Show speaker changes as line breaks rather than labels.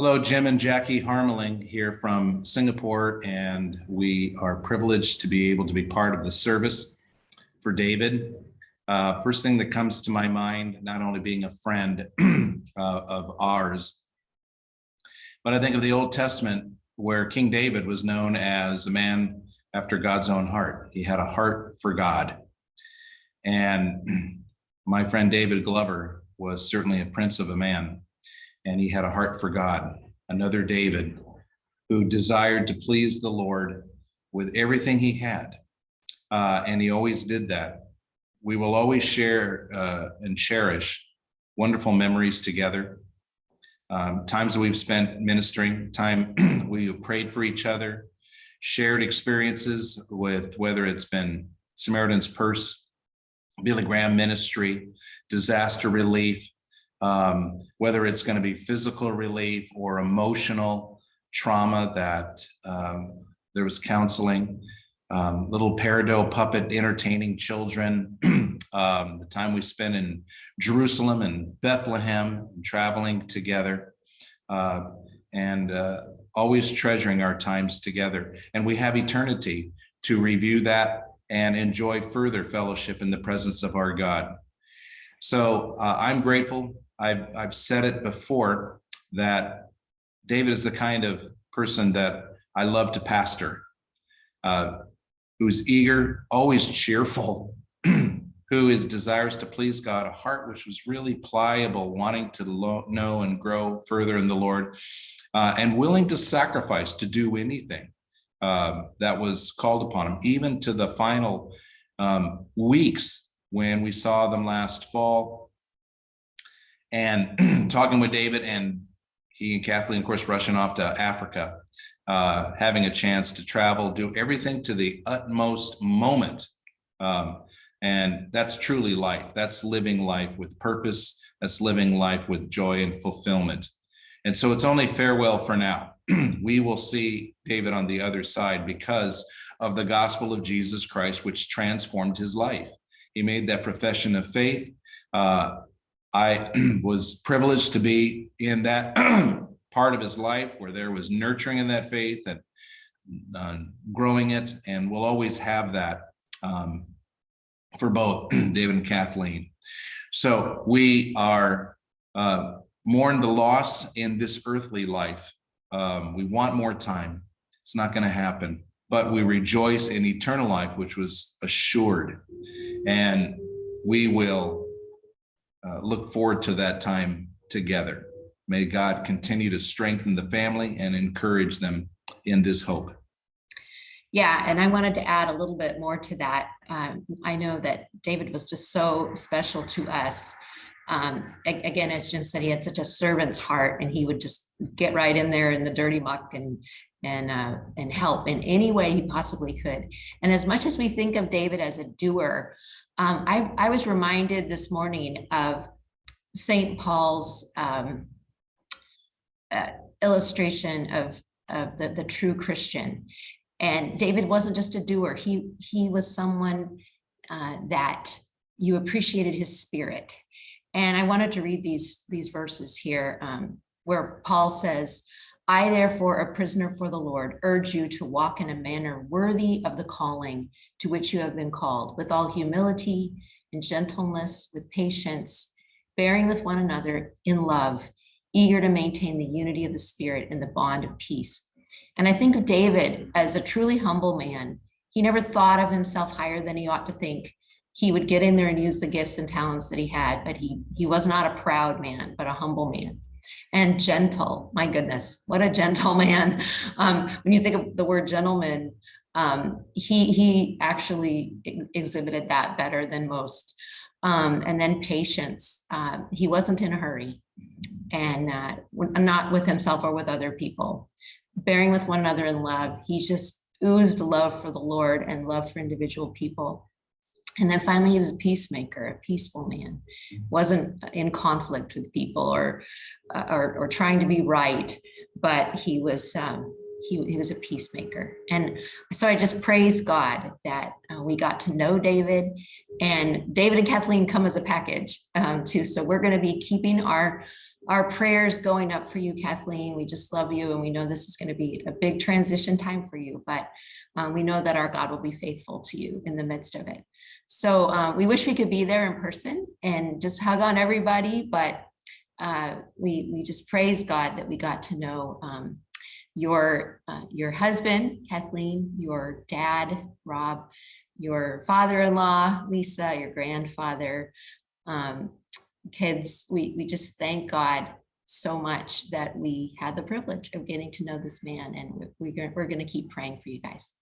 Hello, Jim and Jacqui Harmeling here from Singapore, and we are privileged to be able to be part of the service for David. First thing that comes to my mind, not only being a friend of ours, but I think of the Old Testament where King David was known as a man after God's own heart. He had a heart for God. And my friend David Glover was certainly a prince of a man, and he had a heart for God, another David who desired to please the Lord with everything he had. And he always did that. We will always share and cherish wonderful memories together. Times that we've spent ministering, time we prayed for each other, shared experiences with whether it's been Samaritan's Purse, Billy Graham ministry, disaster relief, whether it's going to be physical relief or emotional trauma that there was counseling, little peridot puppet entertaining children, the time we spent in Jerusalem and Bethlehem, and traveling together, and always treasuring our times together. And we have eternity to review that and enjoy further fellowship in the presence of our God. So I'm grateful. I've said it before that David is the kind of person that I love to pastor, who's eager, always cheerful, who is desirous to please God, a heart which was really pliable, wanting to know and grow further in the Lord, and willing to sacrifice, to do anything that was called upon him, even to the final weeks when we saw them last fall. And talking with David, and he and Kathleen, of course, rushing off to Africa, having a chance to travel, do everything to the utmost moment. And that's truly life. That's living life with purpose. That's living life with joy and fulfillment. And so it's only farewell for now. We will see David on the other side because of the gospel of Jesus Christ, which transformed his life. He made that profession of faith. I was privileged to be in that part of his life where there was nurturing in that faith and growing it, and we'll always have that for both David and Kathleen. So we are mourn the loss in this earthly life. We want more time. It's not going to happen, but we rejoice in eternal life, which was assured, and we will look forward to that time together. May God continue to strengthen the family and encourage them in this hope.
Yeah, and I wanted to add a little bit more to that. I know that David was just so special to us. Again, as Jim said, he had such a servant's heart, and he would just get right in there in the dirty muck and help in any way he possibly could. And as much as we think of David as a doer, I was reminded this morning of St. Paul's illustration of the true Christian. And David wasn't just a doer. He was someone that you appreciated his spirit. And I wanted to read these verses here where Paul says, I, therefore, a prisoner for the Lord, urge you to walk in a manner worthy of the calling to which you have been called, with all humility and gentleness, with patience, bearing with one another in love, eager to maintain the unity of the Spirit in the bond of peace. And I think of David as a truly humble man. He never thought of himself higher than he ought to think. He would get in there and use the gifts and talents that he had, but he was not a proud man, but a humble man. And gentle, my goodness, what a gentle man. When you think of the word gentleman, he actually exhibited that better than most. And then patience. He wasn't in a hurry, and not with himself or with other people. Bearing with one another in love. He just oozed love for the Lord and love for individual people. And then finally, he was a peacemaker, a peaceful man, wasn't in conflict with people or trying to be right, but he was a peacemaker. And so I just praise God that we got to know David, and David and Kathleen come as a package too. So we're going to be keeping our our prayers going up for you, Kathleen. We just love you, and we know this is going to be a big transition time for you, but we know that our God will be faithful to you in the midst of it. So we wish we could be there in person and just hug on everybody, but we just praise God that we got to know your husband, Kathleen, your dad, Rob, your father-in-law, Lisa, your grandfather, kids. We just thank God so much that we had the privilege of getting to know this man, and we're going to keep praying for you guys.